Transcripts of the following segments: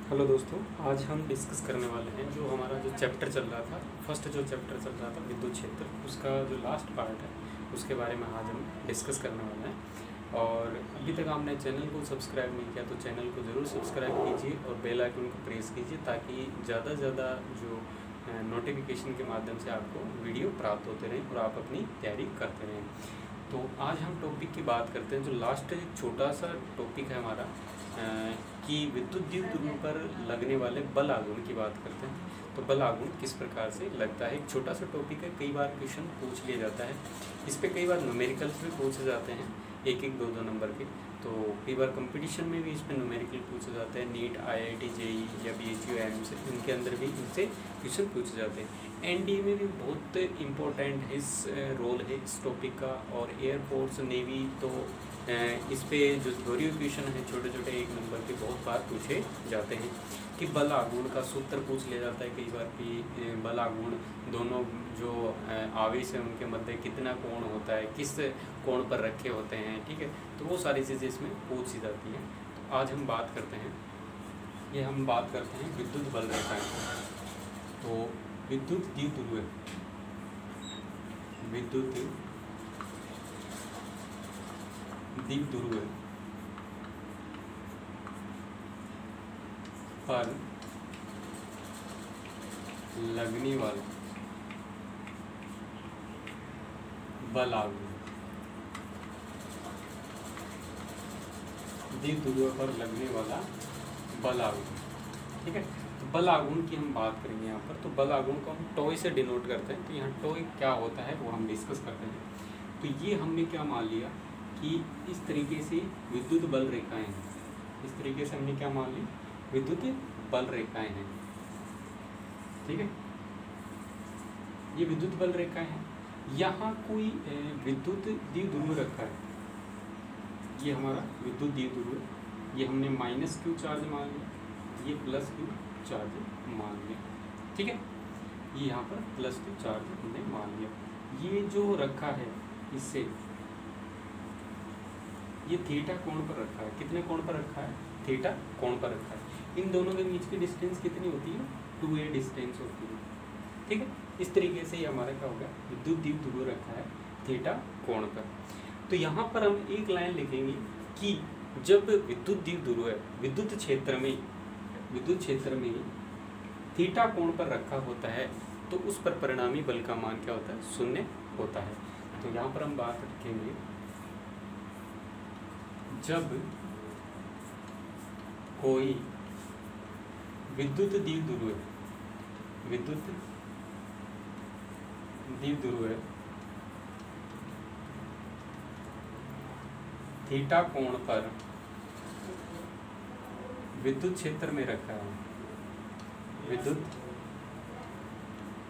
Hello दोस्तों, आज हम डिस्कस करने वाले हैं जो हमारा जो चैप्टर चल रहा था, फर्स्ट जो चैप्टर चल रहा था विद्युत क्षेत्र, उसका जो लास्ट पार्ट है उसके बारे में आज हम डिस्कस करने वाले हैं। और अभी तक आपने चैनल को सब्सक्राइब नहीं किया तो चैनल को ज़रूर सब्सक्राइब कीजिए और बेल आइकन को प्रेस कीजिए ताकि ज़्यादा से ज़्यादा जो नोटिफिकेशन के माध्यम से आपको वीडियो प्राप्त होते रहें और आप अपनी तैयारी करते रहें। तो आज हम टॉपिक की बात करते हैं। जो लास्ट छोटा सा टॉपिक है हमारा कि विद्युत ध्रुव पर लगने वाले बल आघूर्ण की बात करते हैं। तो बल आघूर्ण किस प्रकार से लगता है, एक छोटा सा टॉपिक है, कई बार क्वेश्चन पूछ लिया जाता है। इस पे कई बार न्यूमेरिकल्स भी पूछे जाते हैं, एक एक दो नंबर के। तो कई बार कंपटीशन में भी इस पर न्यूमेरिकल पूछे जाते हैं, नीट, IIT, JEE या BHU एम्स, इनके अंदर भी इनसे क्वेश्चन पूछे जाते हैं। NDA में भी बहुत इम्पोर्टेंट इस रोल है इस टॉपिक का। और एयरफोर्स, नेवी, तो इस पे जो थ्योरी क्वेश्चन है छोटे छोटे एक नंबर के बहुत बार पूछे जाते हैं। कि बल आघूर्ण का सूत्र पूछ लिया जाता है कई बार कि बल आघूर्ण दोनों जो आवेश है उनके मध्य कितना कोण होता है, किस कोण पर रखे होते हैं, ठीक है। तो वो सारी चीज़ें इसमें पूछी जाती हैं। तो आज हम बात करते हैं विद्युत बल रेखाएं। तो विद्युत द्विध्रुव पर लगने वाला बल आघूर्ण, द्विध्रुव पर लगने वाला बल आघूर्ण, ठीक है। तो बल आघूर्ण की हम बात करेंगे यहाँ पर। तो बल आघूर्ण को हम टॉय से डिनोट करते हैं। तो यहाँ टॉय क्या होता है वो हम डिस्कस करते हैं। तो ये हमने क्या मान लिया कि इस तरीके से विद्युत बल रेखाएं हैं। इस तरीके से हमने क्या मान ली, विद्युत बल रेखाएं हैं, ठीक है। ये विद्युत बल रेखाएं हैं। यहाँ कोई विद्युत द्विध्रुव रखा है, ये हमारा विद्युत द्विध्रुव, ये हमने -Q चार्ज मान लिया, ये +Q चार्ज मान लिया, ठीक है। ये यहाँ पर +Q चार्ज हमने मान लिया। ये जो रखा है इससे ये थीटा कोण पर रखा है। कितने कोण पर रखा है? थीटा कोण पर रखा है। इन दोनों के बीच की डिस्टेंस कितनी होती है? 2a डिस्टेंस होती है, ठीक है। इस तरीके से ये हमारा क्या होगा, विद्युत द्विध्रुव रखा है थीटा कोण पर। तो यहाँ पर हम एक लाइन लिखेंगे कि जब विद्युत द्विध्रुव है, विद्युत क्षेत्र में थीटा कोण पर रखा होता है तो उस पर परिणामी बल का मान क्या होता है? 0 होता है। तो यहाँ पर हम बात रखेंगे जब कोई विद्युत द्विध्रुव थीटा कोण पर विद्युत क्षेत्र में रखा है, विद्युत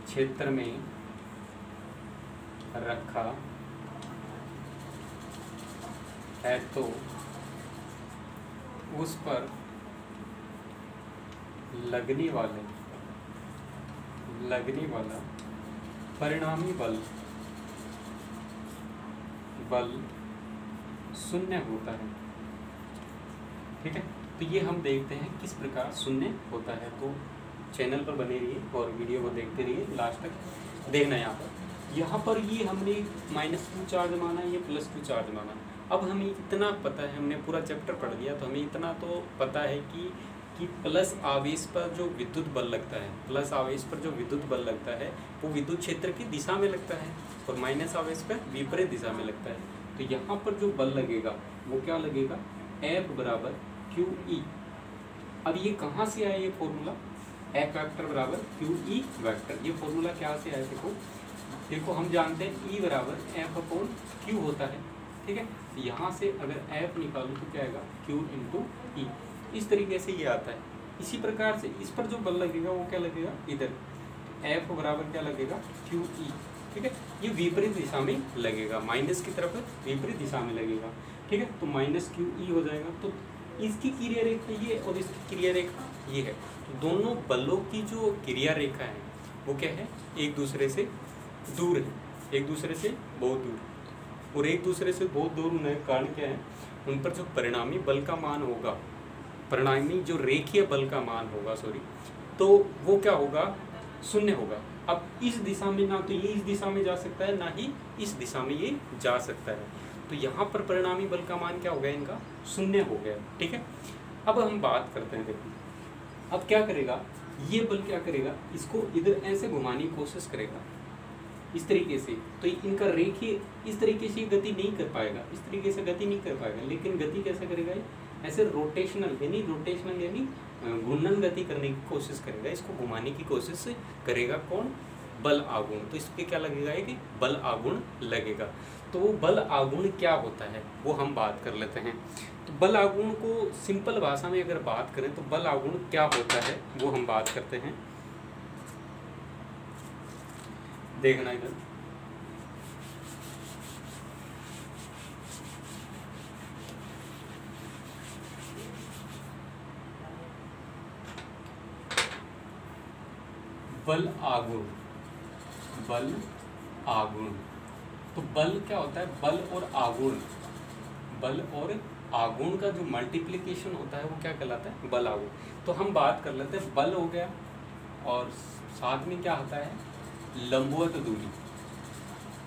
क्षेत्र में रखा है तो उस पर लगने वाला परिणामी बल 0 होता है, ठीक है। तो ये हम देखते हैं किस प्रकार 0 होता है। तो चैनल पर बने रहिए और वीडियो को देखते रहिए, लास्ट तक देखना। यहाँ पर ये हमने -Q चार्ज माना, ये +Q चार्ज माना। अब हमें इतना पता है, हमने पूरा चैप्टर पढ़ लिया तो हमें इतना तो पता है कि प्लस आवेश पर जो विद्युत बल लगता है, वो विद्युत क्षेत्र की दिशा में लगता है और माइनस आवेश पर विपरीत दिशा में लगता है। तो यहाँ पर जो बल लगेगा वो क्या लगेगा, F = QE। अब ये कहाँ से आया ये formula, F vector = QE vector. ये फॉर्मूला क्या से आया? देखो हम जानते हैं E = F/Q होता है, ठीक है। यहाँ से अगर F निकालूँ तो क्या आएगा, Q × E। इस तरीके से ये आता है। इसी प्रकार से इस पर जो बल लगेगा वो क्या लगेगा, इधर F = क्या लगेगा, QE, ठीक है। ये विपरीत दिशा में लगेगा, माइनस की तरफ विपरीत दिशा में लगेगा, ठीक है। तो -QE हो जाएगा। तो इसकी क्रिया रेखा ये और इसकी क्रिया रेखा ये है। तो दोनों बलों की जो क्रिया रेखा है वो क्या है, एक दूसरे से दूर है, एक दूसरे से बहुत दूर। और एक दूसरे से बहुत दूर होने का कारण क्या है, उन पर जो परिणामी बल का मान होगा परिणामी जो रेखीय बल का मान होगा तो वो क्या होगा, शून्य होगा। अब इस दिशा में ना तो ये इस दिशा में जा सकता है, ना ही इस दिशा में ये जा सकता है। तो यहाँ पर परिणामी बल का मान क्या हो गया, इनका शून्य हो गया। ठीक है, अब हम बात करते हैं, देखो अब क्या करेगा ये बल, क्या करेगा, इसको इधर ऐसे घुमाने की कोशिश करेगा इस तरीके से, तो इनका रेखीय इस तरीके से गति नहीं कर पाएगा, इस तरीके से गति नहीं कर पाएगा। लेकिन गति कैसे करेगा, ऐसे रोटेशनल यानी घूर्णन गति करने की कोशिश करेगा, इसको घुमाने की कोशिश करेगा। कौन, बल आघूर्ण। तो इस पे क्या लगेगा, कि बल आघूर्ण लगेगा। तो वो बल आघूर्ण क्या होता है वो हम बात कर लेते हैं। तो बल आघूर्ण को सिंपल भाषा में अगर बात करें तो बल आघूर्ण क्या होता है वो हम बात करते हैं। देखना इधर, बल आघूर्ण, बल आघूर्ण। तो बल क्या होता है, बल और आघूर्ण, बल और आघूर्ण का जो मल्टीप्लिकेशन होता है वो क्या कहलाता है, बल आघूर्ण। तो हम बात कर लेते हैं, बल हो गया और साथ में क्या आता है, लंबवत दूरी,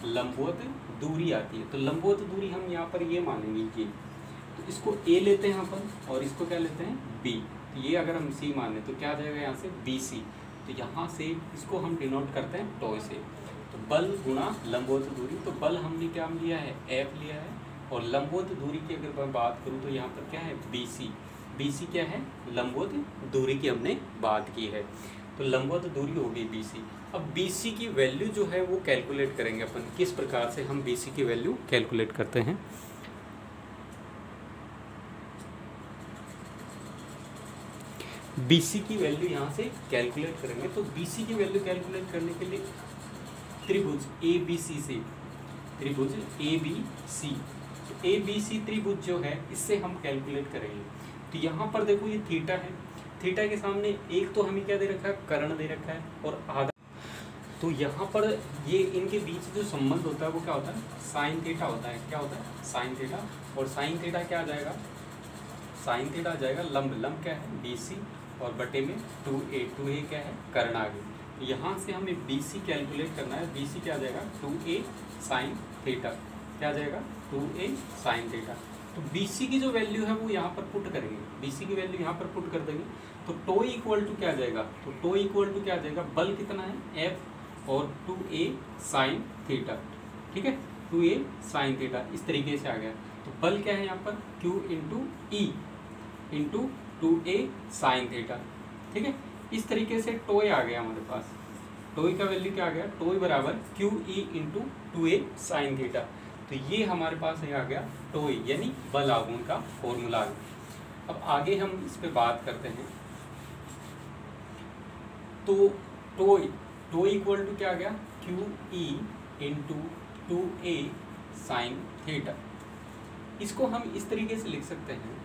लंबवत दूरी आती है। तो लंबवत दूरी हम यहाँ पर ये मानेंगे ये, तो इसको ए लेते हैं यहाँ पर और इसको क्या लेते हैं, बी। तो ये अगर हम सी माने तो क्या आ जाएगा यहाँ से, बी सी। तो यहाँ से इसको हम डिनोट करते हैं टॉय से। तो बल गुणा लंबवत दूरी, तो बल हमने क्या लिया है, एफ लिया है, और लंबवत दूरी की अगर मैं बात करूँ तो यहाँ पर क्या है, बी सी। बी सी क्या है, लंबवत दूरी की हमने बात की है। तो लंबवत दूरी हो गई बी सी। अब बी सी की वैल्यू जो है वो कैलकुलेट करेंगे अपन। किस प्रकार से हम बी सी की वैल्यू कैलकुलेट करते हैं, BC की वैल्यू यहाँ से कैलकुलेट करेंगे। तो BC की वैल्यू कैलकुलेट करने के लिए त्रिभुज ABC से, त्रिभुज ABC, तो ABC त्रिभुज जो है इससे हम कैलकुलेट करेंगे। तो यहाँ पर देखो ये थीटा है, थीटा के सामने एक तो हमें क्या दे रखा है, कर्ण दे रखा है और आधा। तो यहाँ पर ये इनके बीच जो संबंध होता है वो क्या होता है, साइन थीटा होता है। क्या होता है, साइन थीटा। और साइन थीटा क्या आ जाएगा, साइन थीटा आ जाएगा लंब, लंब क्या है, BC और बटे में 2a, 2a क्या है, कर्ण आ गई। यहाँ से हमें BC कैलकुलेट करना है। BC क्या आ जाएगा, 2a साइन थीटा। क्या आ जाएगा, 2a साइन थीटा। तो BC की जो वैल्यू है वो यहाँ पर पुट करेंगे, BC की वैल्यू यहाँ पर पुट कर देंगे। तो टो इक्वल टू क्या आ जाएगा, तो टो इक्वल टू क्या आ जाएगा, बल कितना है, F और 2a साइन थीटा। ठीक है, 2a साइन थीटा इस तरीके से आ गया। तो बल क्या है यहाँ पर, Q into E into 2a sine theta. ठीक है, इस तरीके से टोय आ गया हमारे पास। टोय का वैल्यू क्या आ गया, टोय बराबर QE into 2a sine theta. तो ये हमारे पास आ गया टोय यानी बल आघूर्ण का फॉर्मूला। अब आगे हम इस पे बात करते हैं। तो टोय इक्वल टू क्या आ गया, QE into 2a sine theta. इसको हम इस तरीके से लिख सकते हैं,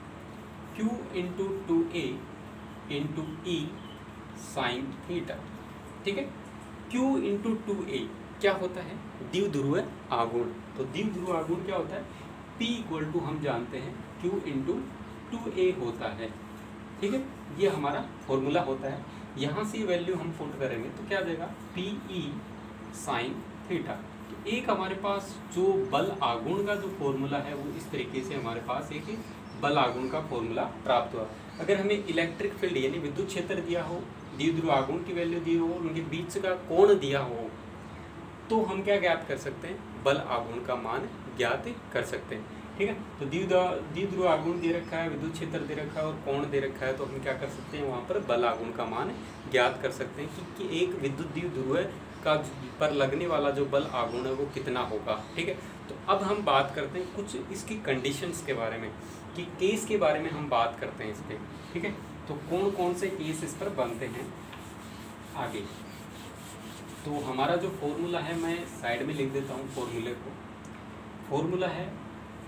Q into 2a into E sine theta. ठीक है, Q इंटू 2a क्या होता है, द्विध्रुव आघूर्ण। तो द्विध्रुव आघूर्ण क्या होता है, P इक्वल टू हम जानते हैं Q इंटू 2a होता है। ठीक है, ये हमारा फॉर्मूला होता है। यहाँ से वैल्यू हम पुट करेंगे तो क्या आ जाएगा, PE साइन थीटा। तो एक हमारे पास जो बल आघूर्ण का जो फॉर्मूला है वो इस तरीके से हमारे पास एक बल आघूर्ण का फॉर्मूला प्राप्त हुआ। अगर हमें इलेक्ट्रिक फील्ड यानी विद्युत क्षेत्र दिया हो, द्विध्रुव आघूर्ण की वैल्यू दी हो, उनके बीच का कोण दिया हो, तो हम क्या ज्ञात कर सकते हैं, बल आघूर्ण का मान ज्ञात कर सकते हैं। ठीक है, तो द्विध्रुव आघूर्ण दे रखा है, विद्युत क्षेत्र दे रखा है और कोण दे रखा है, तो हम क्या कर सकते हैं, वहाँ पर बल आघूर्ण का मान ज्ञात कर सकते हैं कि एक विद्युत द्विध्रुव का पर लगने वाला जो बल आघूर्ण है वो कितना होगा। ठीक है, तो अब हम बात करते हैं कुछ इसकी कंडीशंस के बारे में, कि केस के बारे में हम बात करते हैं इस पर। ठीक है, तो कौन कौन से केस इस पर बनते हैं आगे। तो हमारा जो फॉर्मूला है मैं साइड में लिख देता हूँ फॉर्मूले को। फॉर्मूला है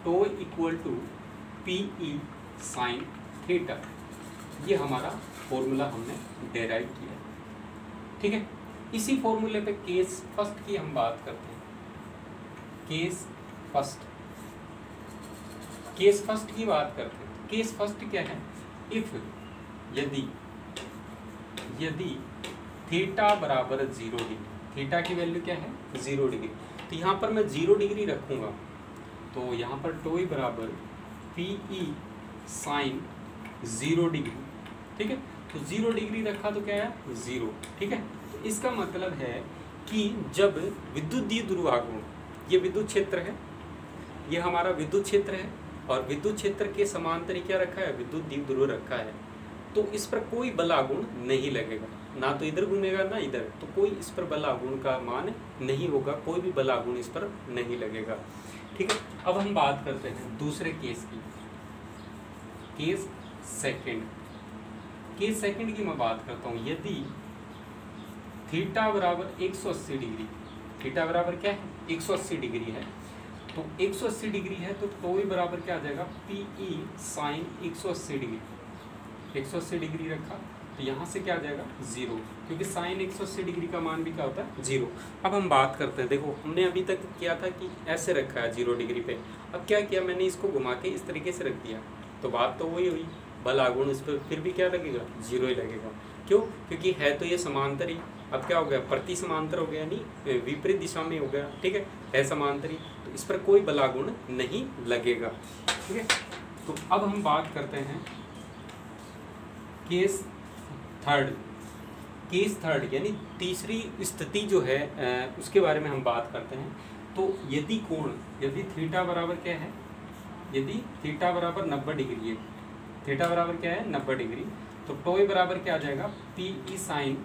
tau equal to PE sine theta. ये हमारा फॉर्मूला हमने डेराइव किया। ठीक है, इसी फॉर्मूले पे केस फर्स्ट की हम बात करते हैं। केस फर्स्ट की बात करते हैं। केस फर्स्ट क्या है, इफ यदि थीटा बराबर 0 डिग्री, थीटा की वैल्यू क्या है 0 डिग्री, तो यहाँ पर मैं 0 डिग्री रखूँगा तो यहाँ पर टोई बराबर PE साइन 0 डिग्री, ठीक है। तो 0 डिग्री रखा तो क्या है 0, ठीक है। तो इसका मतलब है कि जब विद्युत द्विध्रुवागुण, ये विद्युत क्षेत्र है, ये हमारा विद्युत क्षेत्र है और विद्युत क्षेत्र के समांतर क्या रखा है विद्युत द्विध्रुव रखा है, तो इस पर कोई बल आघूर्ण नहीं लगेगा, ना तो इधर घूमेगा ना इधर, तो कोई इस पर बल आघूर्ण का मान नहीं होगा, कोई भी बल आघूर्ण इस पर नहीं लगेगा, ठीक है। अब हम बात करते हैं दूसरे केस की, केस सेकंड की मैं बात करता हूँ। यदि थीटा बराबर 180 डिग्री, थीटा बराबर क्या है 180 डिग्री है, तो 180 डिग्री है तो टोई बराबर क्या आ जाएगा PE साइन 180 डिग्री, 180 डिग्री रखा तो यहाँ से क्या आ जाएगा 0, क्योंकि साइन 180 डिग्री का मान भी क्या होता है 0। अब हम बात करते हैं, देखो हमने अभी तक किया था कि ऐसे रखा है 0 डिग्री पे, अब क्या किया मैंने इसको घुमा के इस तरीके से रख दिया, तो बात तो वही हुई, बल आघूर्ण इस पर फिर भी क्या लगेगा 0 ही लगेगा। क्यों? क्योंकि है तो ये समांतर ही, अब क्या हो गया प्रति समांतर हो गया, यानी विपरीत दिशा में हो गया, ठीक है समांतर ही, तो इस पर कोई बल आघूर्ण नहीं लगेगा, ठीक है। तो अब हम बात करते हैं केस थर्ड यानी तीसरी स्थिति जो है उसके बारे में हम बात करते हैं। तो यदि थीटा बराबर क्या है, यदि थीटा बराबर 90 डिग्री है, थीटा बराबर क्या है 90 डिग्री, तो टोई बराबर क्या आ जाएगा PE साइन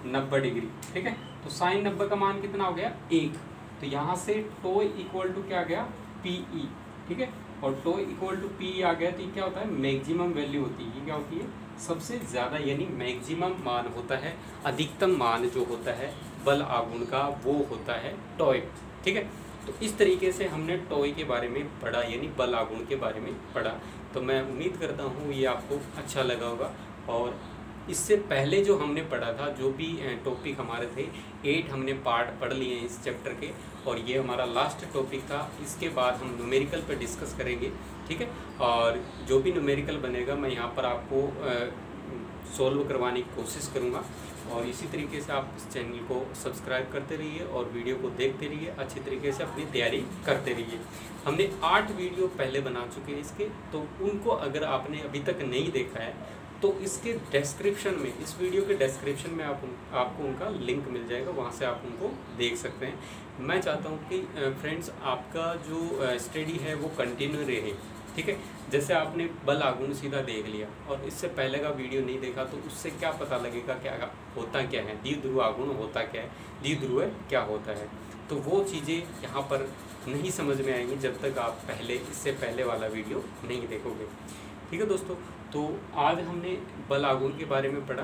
90 डिग्री, ठीक है। तो साइन 90 का मान कितना हो गया 1, तो यहाँ से टोई इक्वल टू क्या आ गया PE, ठीक है, और टोई इक्वल टू PE आ गया, तो ये क्या होता है मैक्सिमम वैल्यू होती है, ये क्या होती है सबसे ज़्यादा यानी मैक्सिमम मान होता है, अधिकतम मान जो होता है बल आघूर्ण का वो होता है टॉय, ठीक है। तो इस तरीके से हमने टॉय के बारे में पढ़ा, यानी बल आघूर्ण के बारे में पढ़ा। तो मैं उम्मीद करता हूँ ये आपको अच्छा लगा होगा। और इससे पहले जो हमने पढ़ा था, जो भी टॉपिक हमारे थे 8 हमने पार्ट पढ़ लिए हैं इस चैप्टर के, और ये हमारा लास्ट टॉपिक था। इसके बाद हम न्यूमेरिकल पर डिस्कस करेंगे, ठीक है। और जो भी न्यूमेरिकल बनेगा मैं यहाँ पर आपको सॉल्व करवाने की कोशिश करूँगा। और इसी तरीके से आप इस चैनल को सब्सक्राइब करते रहिए और वीडियो को देखते रहिए, अच्छी तरीके से अपनी तैयारी करते रहिए। हमने 8 वीडियो पहले बना चुके हैं इसके, तो उनको अगर आपने अभी तक नहीं देखा है तो इसके डिस्क्रिप्शन में, इस वीडियो के डिस्क्रिप्शन में आपको उनका लिंक मिल जाएगा, वहाँ से आप उनको देख सकते हैं। मैं चाहता हूँ कि फ्रेंड्स आपका जो स्टडी है वो कंटिन्यू रहे, ठीक है। जैसे आपने बल आघूर्ण सीधा देख लिया और इससे पहले का वीडियो नहीं देखा, तो उससे क्या पता लगेगा क्या होता क्या है, द्विध्रुव आघूर्ण होता क्या है, द्विध्रुव क्या होता है। तो वो चीज़ें यहाँ पर नहीं समझ में आएंगी जब तक आप इससे पहले वाला वीडियो नहीं देखोगे, ठीक है दोस्तों। तो आज हमने बल आघूर्ण के बारे में पढ़ा,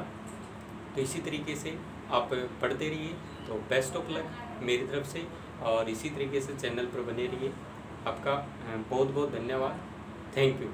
तो इसी तरीके से आप पढ़ते रहिए। तो बेस्ट ऑफ लक मेरी तरफ से, और इसी तरीके से चैनल पर बने रहिए। आपका बहुत बहुत धन्यवाद, थैंक यू।